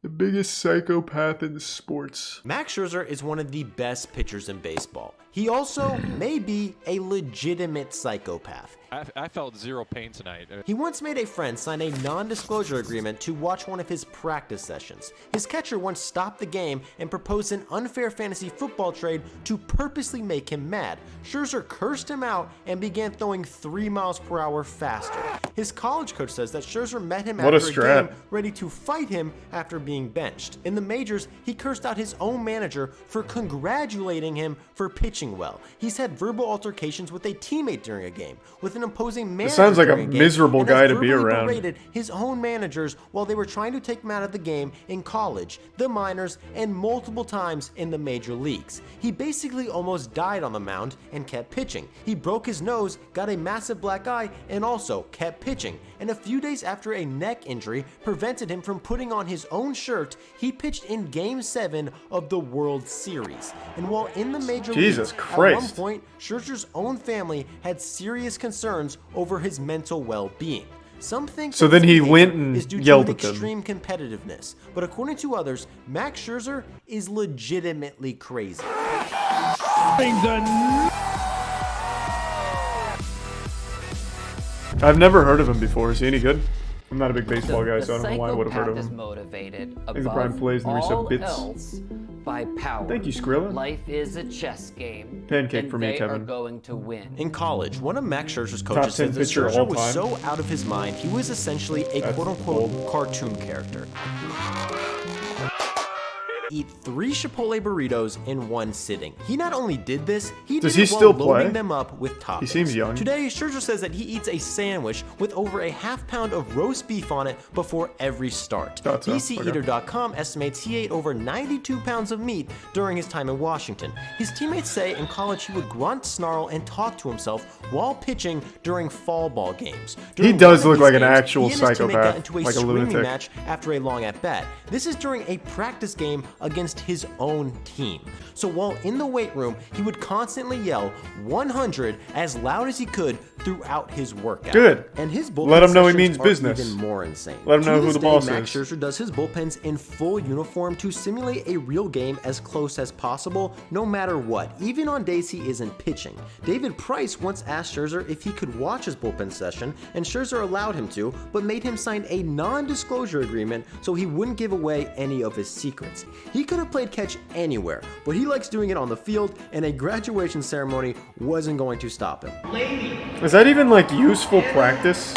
The biggest psychopath in sports. Max Scherzer is one of the best pitchers in baseball. He also may be a legitimate psychopath. I felt zero pain tonight. He once made a friend sign a non-disclosure agreement to watch one of his practice sessions. His catcher once stopped the game and proposed an unfair fantasy football trade to purposely make him mad. Scherzer cursed him out and began throwing 3 miles per hour faster. His college coach says that Scherzer met him after a game ready to fight him after being benched. In the majors, he cursed out his own manager for congratulating him for pitching well. He's had verbal altercations with a teammate during a game, with an opposing manager. It sounds like a miserable guy to be around. Berated his own managers while they were trying to take him out of the game in college, the minors, and multiple times in the major leagues. He basically almost died on the mound and kept pitching. He broke his nose, got a massive black eye, and also kept pitching. And a few days after a neck injury prevented him from putting on his own shirt, he pitched in Game 7 of the World Series. And while in the major leagues, at one point, Scherzer's own family had serious concerns over his mental well-being. Some think so then he went and is due yelled to at them. Extreme competitiveness, but according to others, Max Scherzer is legitimately crazy. I've never heard of him before. Is he any good? I'm not a big baseball guy, so I don't know why I would have heard of him. Is motivated I think the Brian plays and all bits. else by power. Thank you, Skrilla. Life is a chess game. Pancake for me, they Kevin. are going to win. In college, one of Max Scherzer's coaches said that Scherzer was so out of his mind, he was essentially a quote-unquote cartoon character. Eat 3 Chipotle burritos in one sitting. He not only did this, he did it while loading them up with toppings. He seems young. Today, Scherzer says that he eats a sandwich with over a ½ pound of roast beef on it before every start. BCEater.com estimates he ate over 92 pounds of meat during his time in Washington. His teammates say in college he would grunt, snarl, and talk to himself while pitching during fall ball games. He does look like an actual psychopath, like a lunatic. Match after a long at-bat. This is during a practice game against his own team. So while in the weight room, he would constantly yell 100 as loud as he could throughout his workout. Good. And his bullpen Let him know he sessions means business. Even more insane. Let him know who the boss Max is. Scherzer does his bullpens in full uniform to simulate a real game as close as possible, no matter what, even on days he isn't pitching. David Price once asked Scherzer if he could watch his bullpen session, and Scherzer allowed him to, but made him sign a non-disclosure agreement so he wouldn't give away any of his secrets. He could have played catch anywhere, but he likes doing it on the field, and a graduation ceremony wasn't going to stop him. Is that even like useful practice?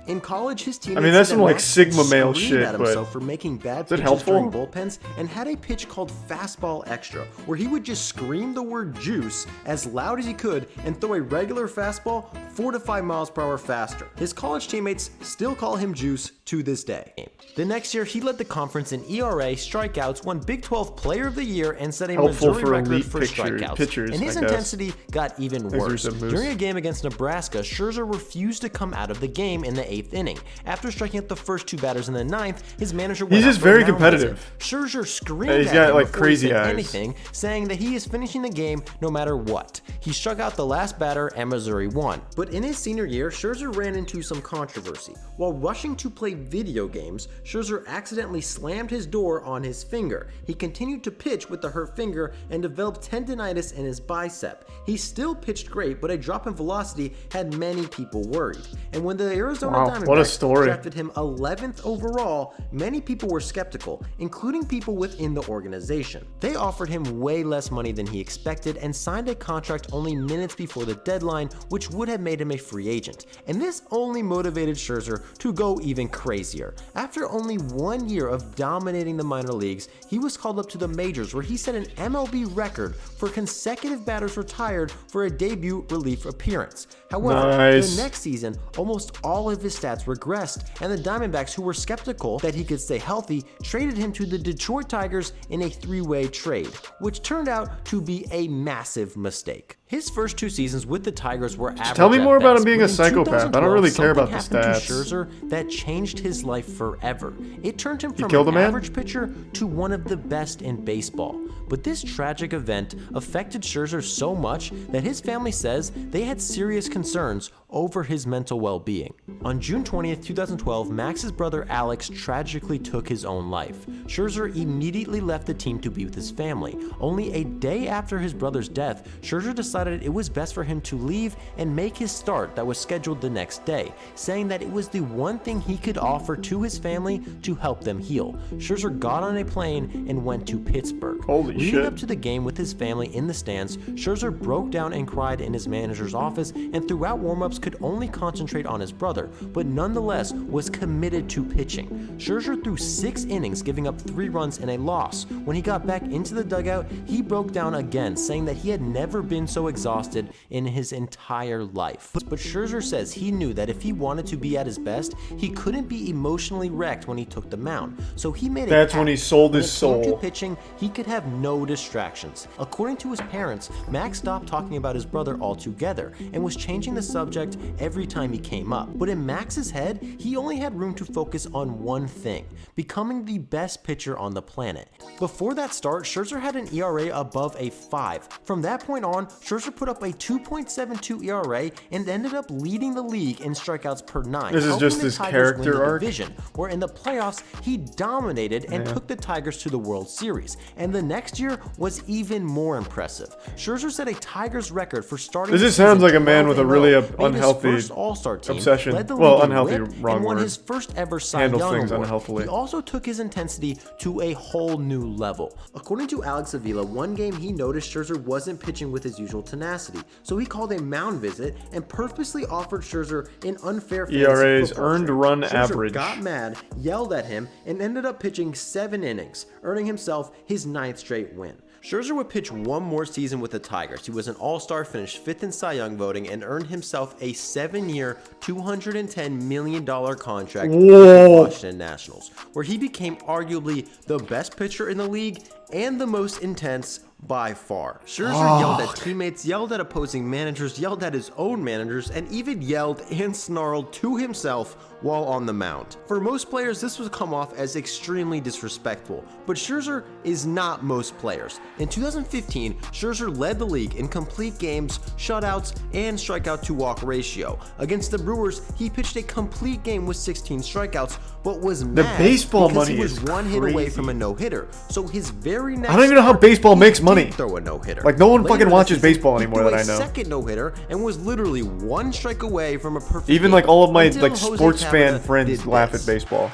In college, his teammates I mean, that's some like Sigma male shit, at himself for making bad pitches during bullpens, and had a pitch called fastball extra, where he would just scream the word juice as loud as he could and throw a regular fastball 4 to 5 miles per hour faster. His college teammates still call him Juice to this day. The next year, he led the conference in ERA, strikeouts, won Big 12 Player of the Year, and set a Missouri record for strikeouts. And his intensity got even worse. During a game against Nebraska, Scherzer refused to come out of the game in the 8th inning. After striking out the first 2 batters in the 9th, his manager went He's just very competitive. Scherzer screamed he's got like crazy eyes. Anything, saying that he is finishing the game no matter what. He struck out the last batter and Missouri won. But in his senior year, Scherzer ran into some controversy. While rushing to play video games, Scherzer accidentally slammed his door on his finger. He continued to pitch with the hurt finger and developed tendonitis in his bicep. He still pitched great, but a drop in velocity had many people worried. And when the Arizona Diamondbacks drafted him 11th overall, many people were skeptical, including people within the organization. They offered him way less money than he expected and signed a contract only minutes before the deadline, which would have made him a free agent. And this only motivated Scherzer to go even crazier. After only 1 year of dominating the minor leagues, he was called up to the majors, where he set an MLB record for consecutive batters retired for a debut relief appearance. However, the next season, almost all of his stats regressed, and the Diamondbacks, who were skeptical that he could stay healthy, traded him to the Detroit Tigers in a 3-way trade, which turned out to be a massive mistake. His first 2 seasons with the Tigers were average. Tell me at more about best, him being but a in psychopath. I don't really 2012, care about the something happened stats. to Scherzer that changed his life forever. It turned him from killed a an man? average pitcher to one of the best in baseball. But this tragic event affected Scherzer so much that his family says they had serious concerns over his mental well-being. On June 20th, 2012, Max's brother Alex tragically took his own life. Scherzer immediately left the team to be with his family. Only a day after his brother's death, Scherzer decided it was best for him to leave and make his start that was scheduled the next day, saying that it was the one thing he could offer to his family to help them heal. Scherzer got on a plane and went to Pittsburgh. Holy Leading shit. up to the game with his family in the stands, Scherzer broke down and cried in his manager's office, and throughout warm-ups could only concentrate on his brother, but nonetheless was committed to pitching. Scherzer threw 6 innings, giving up 3 runs and a loss. When he got back into the dugout, he broke down again, saying that he had never been so exhausted in his entire life. But Scherzer says he knew that if he wanted to be at his best, he couldn't be emotionally wrecked when he took the mound. So he made That's when he sold his when it came soul. to pitching, he could have no distractions. According to his parents, Max stopped talking about his brother altogether and was changing the subject every time he came up. But in Max's head, he only had room to focus on one thing: becoming the best pitcher on the planet. Before that start, Scherzer had an ERA above a 5. From that point on, Scherzer put up a 2.72 ERA and ended up leading the league in strikeouts per 9. This is helping just the his Tigers character win the arc? division, where in the playoffs he dominated and took the Tigers to the World Series. And the next year was even more impressive. Scherzer set a Tigers record for starting. This the just sounds season like a man 12 with a and really 0, made his unhealthy first All-Star team, obsession. led the Well, league in unhealthy, whip, wrong and won word. his first ever Cy Handles Young things award. unhealthily. He also took his intensity to a whole new level. According to Alex Avila, one game he noticed Scherzer wasn't pitching with his usual tenacity, so he called a mound visit and purposely offered Scherzer an unfair fantasy ERA's football earned trade. run Scherzer average. got mad, yelled at him, and ended up pitching 7 innings, earning himself his 9th straight win. Scherzer would pitch one more season with the Tigers. He was an All-Star, finished 5th in Cy Young voting, and earned himself a 7-year, $210 million contract with the Washington Nationals, where he became arguably the best pitcher in the league and the most intense by far. Scherzer yelled at teammates, yelled at opposing managers, yelled at his own managers, and even yelled and snarled to himself while on the mound. For most players, this would come off as extremely disrespectful, but Scherzer is not most players. In 2015, Scherzer led the league in complete games, shutouts, and strikeout to walk ratio. Against the Brewers, he pitched a complete game with 16 strikeouts, but was mad baseball because money he was is one hit away crazy. from a no-hitter. So his very next I don't even know how start, baseball he makes did money. throw a no-hitter. Like, no one Later fucking in the watches season, baseball he anymore threw that a I know. second no-hitter and was literally one strike away from a perfect Even game, like all of my until like Jose sports fan Tabata friends did laugh this. at baseball.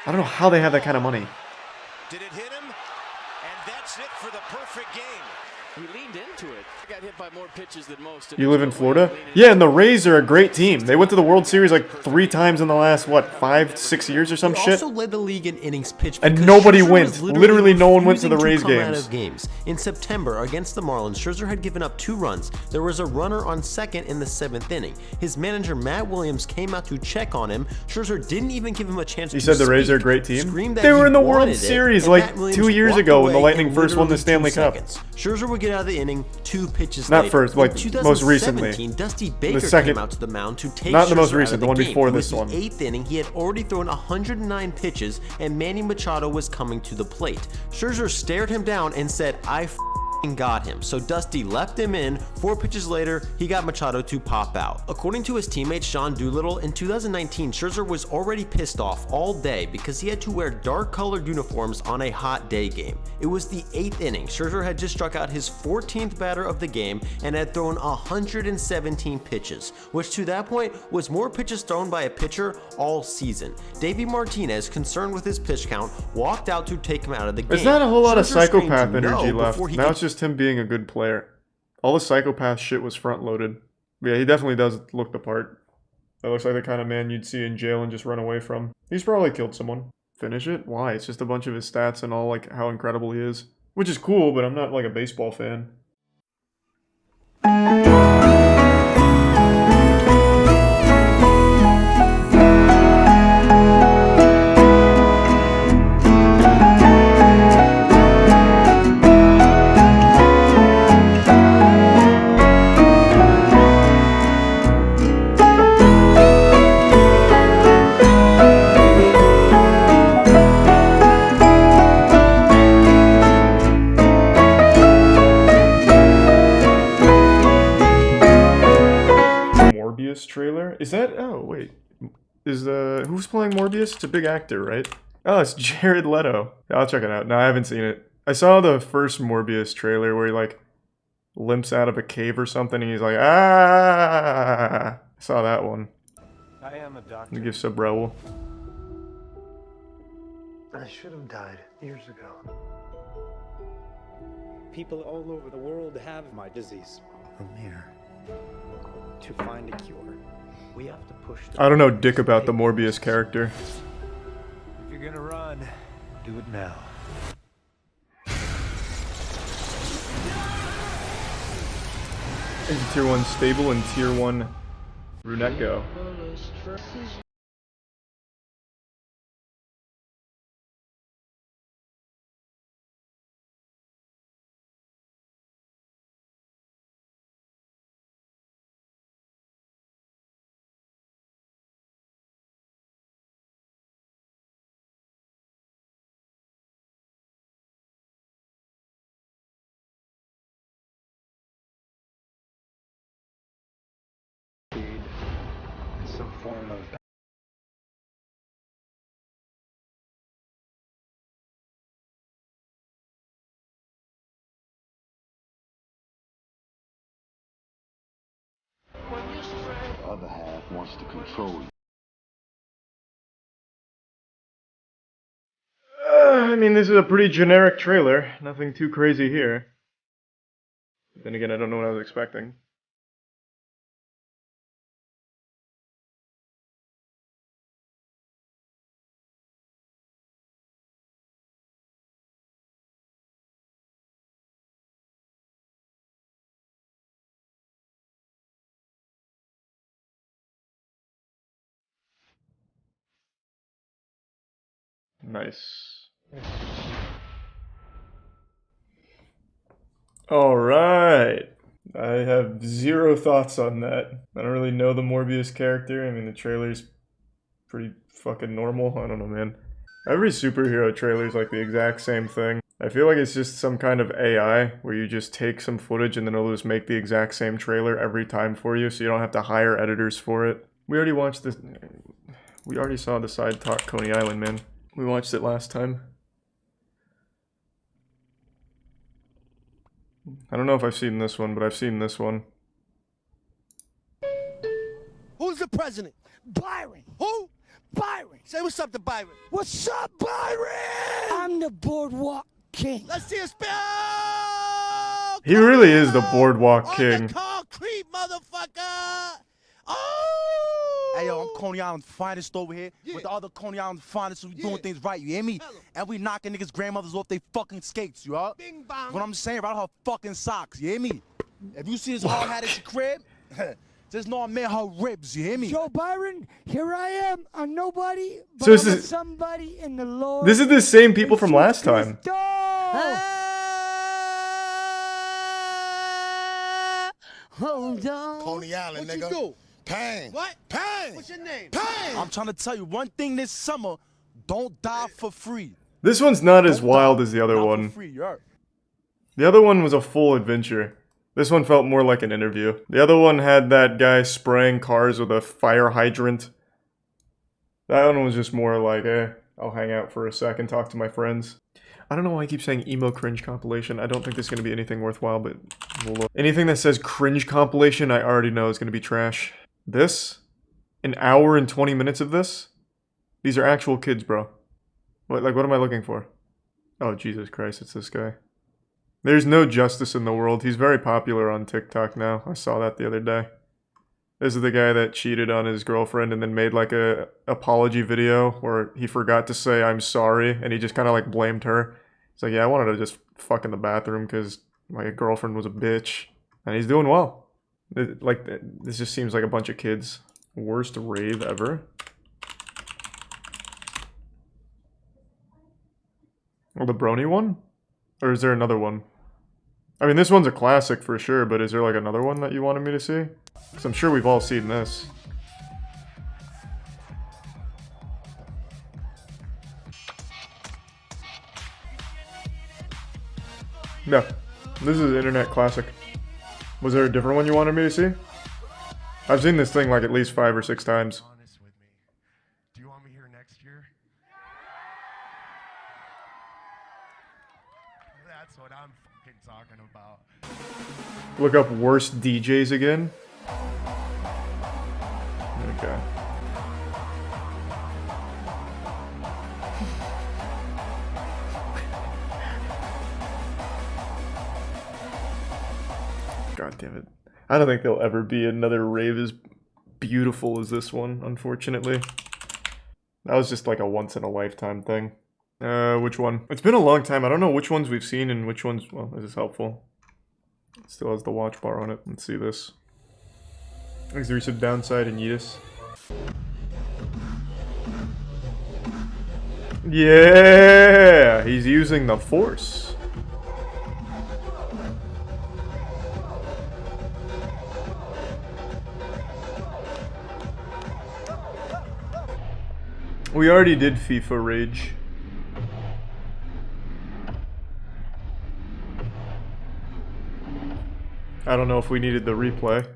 I don't know how they have that kind of money. Did it hit him? And that's it for the perfect game. He leaned into it. Got hit by more pitches than most. You live in Florida? Yeah, and the Rays are a great team. They went to the World Series like 3 times in the last, what, 5-6 years or some He shit? also led the league in innings pitched, And because nobody Scherzer went. was Literally no one went to the refusing Rays come out games. of games. In September, against the Marlins, Scherzer had given up 2 runs. There was a runner on second in the 7th inning. His manager, Matt Williams, came out to check on him. Scherzer didn't even give him a chance to He said the Rays speak. are a great team? Screamed that They were he in the World wanted it, Series and like Matt Williams 2 years walked ago when the away Lightning in first won the literally 2 Stanley Cup. seconds. Scherzer would get out of the inning 2 pitches Not later. first, like, In most recently. 2017, Dusty Baker second- came out to the mound to take Not the most Scherzer out recent, of the one game. before It was this one. the 8th inning, he had already thrown 109 pitches, and Manny Machado was coming to the plate. Scherzer stared him down and said, "I got him." So Dusty left him in. 4 pitches later, he got Machado to pop out. According to his teammate Sean Doolittle, in 2019, Scherzer was already pissed off all day because he had to wear dark colored uniforms on a hot day game. It was the 8th inning. Scherzer had just struck out his 14th batter of the game and had thrown 117 pitches, which to that point was more pitches thrown by a pitcher all season. Davey Martinez, concerned with his pitch count, walked out to take him out of the game. There's not a whole lot of Scherzer screamed psychopath no energy left. before he Now could it's just him being a good player. All the psychopath shit was front loaded. Yeah, he definitely does look the part. That looks like the kind of man you'd see in jail and just run away from. He's probably killed someone. Finish it? Why? It's just a bunch of his stats and all like how incredible he is. Which is cool, but I'm not like a baseball fan. who's playing Morbius? It's a big actor, right? Oh, it's Jared Leto. I'll check it out. No, I haven't seen it. I saw the first Morbius trailer where he like limps out of a cave or something and he's like, ah! I saw that one. I am a doctor. Give sub Raul. I should have died years ago. People all over the world have my disease. I'm here to find a cure. We have to push. I don't know dick about the Morbius character. If you're gonna run, do it now. Tier 1 stable and Tier 1 Runeko. Some form of The other half wants to control you. I mean, this is a pretty generic trailer. Nothing too crazy here. But then again, I don't know what I was expecting. Nice. Alright. I have zero thoughts on that. I don't really know the Morbius character. I mean, the trailer's pretty fucking normal. I don't know, man. Every superhero trailer is like the exact same thing. I feel like it's just some kind of AI where you just take some footage and then it'll just make the exact same trailer every time for you, so you don't have to hire editors for it. We already watched this. We already saw the Sidetalk Coney Island, man. We watched it last time. I don't know if I've seen this one, but I've seen this one. Who's the president? Byron. Who? Byron. Say what's up to Byron. What's up, Byron? I'm the boardwalk king. Let's see a spell. He really is the boardwalk On king. the concrete, motherfucker. Oh! Hey, yo, I'm Coney Island finest over here with the other Coney Island finest, so we doing things right, you hear me? And we knocking niggas' grandmothers off they fucking skates, you heard? Bing bong. What I'm saying, right her fucking socks, you hear me? If you see this hard hat at your crib, just know I made her ribs, you hear me? Joe Byron, here I am. I'm nobody, but So I'm this is- somebody in the Lord. This is the same people from last time. Hold on. Coney Island, nigga. What you do? Pain. What? Pain. What's your name? Pain. I'm trying to tell you one thing this summer, don't die for free. This one's not as Don't wild die. as the other Not one. For free, you heard? The other one was a full adventure. This one felt more like an interview. The other one had that guy spraying cars with a fire hydrant. That one was just more like, I'll hang out for a second, talk to my friends. I don't know why I keep saying emo cringe compilation. I don't think there's going to be anything worthwhile, but we'll look. Anything that says cringe compilation, I already know is going to be trash. This? An hour and 20 minutes of this? These are actual kids, bro. What am I looking for? Oh, Jesus Christ, it's this guy. There's no justice in the world. He's very popular on TikTok now. I saw that the other day. This is the guy that cheated on his girlfriend and then made like a apology video where he forgot to say I'm sorry and he just kind of like blamed her. He's like, yeah, I wanted to just fuck in the bathroom because my girlfriend was a bitch. And he's doing well. This just seems like a bunch of kids. Worst rave ever. Oh, the brony one? Or is there another one? I mean, this one's a classic for sure, but is there like another one that you wanted me to see? Because I'm sure we've all seen this. No. This is an internet classic. Was there a different one you wanted me to see? I've seen this thing like at least 5 or 6 times. honest with me. That's what I'm fucking talking about. Look up worst DJs again. Okay. God damn it. I don't think there'll ever be another rave as beautiful as this one, unfortunately. That was just like a once in a lifetime thing. Which one? It's been a long time. I don't know which ones we've seen and which ones... Well, this is helpful. It still has the watch bar on it. Let's see this. Is there some downside in Yeetus? Yeah! He's using the Force. We already did FIFA Rage. I don't know if we needed the replay.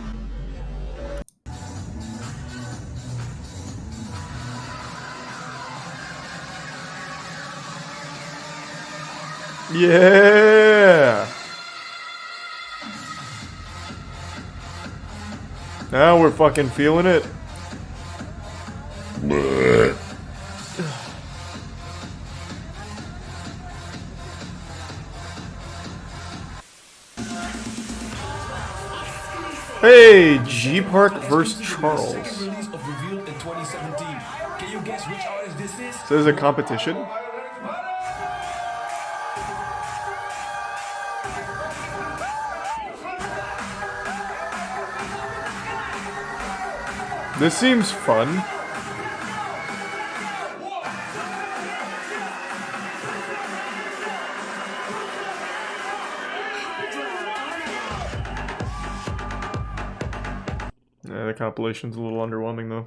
Yeah! Now we're fucking feeling it. Hey, G Park vs. Charles. So there's a competition? This seems fun. Yeah, the compilation's a little underwhelming though.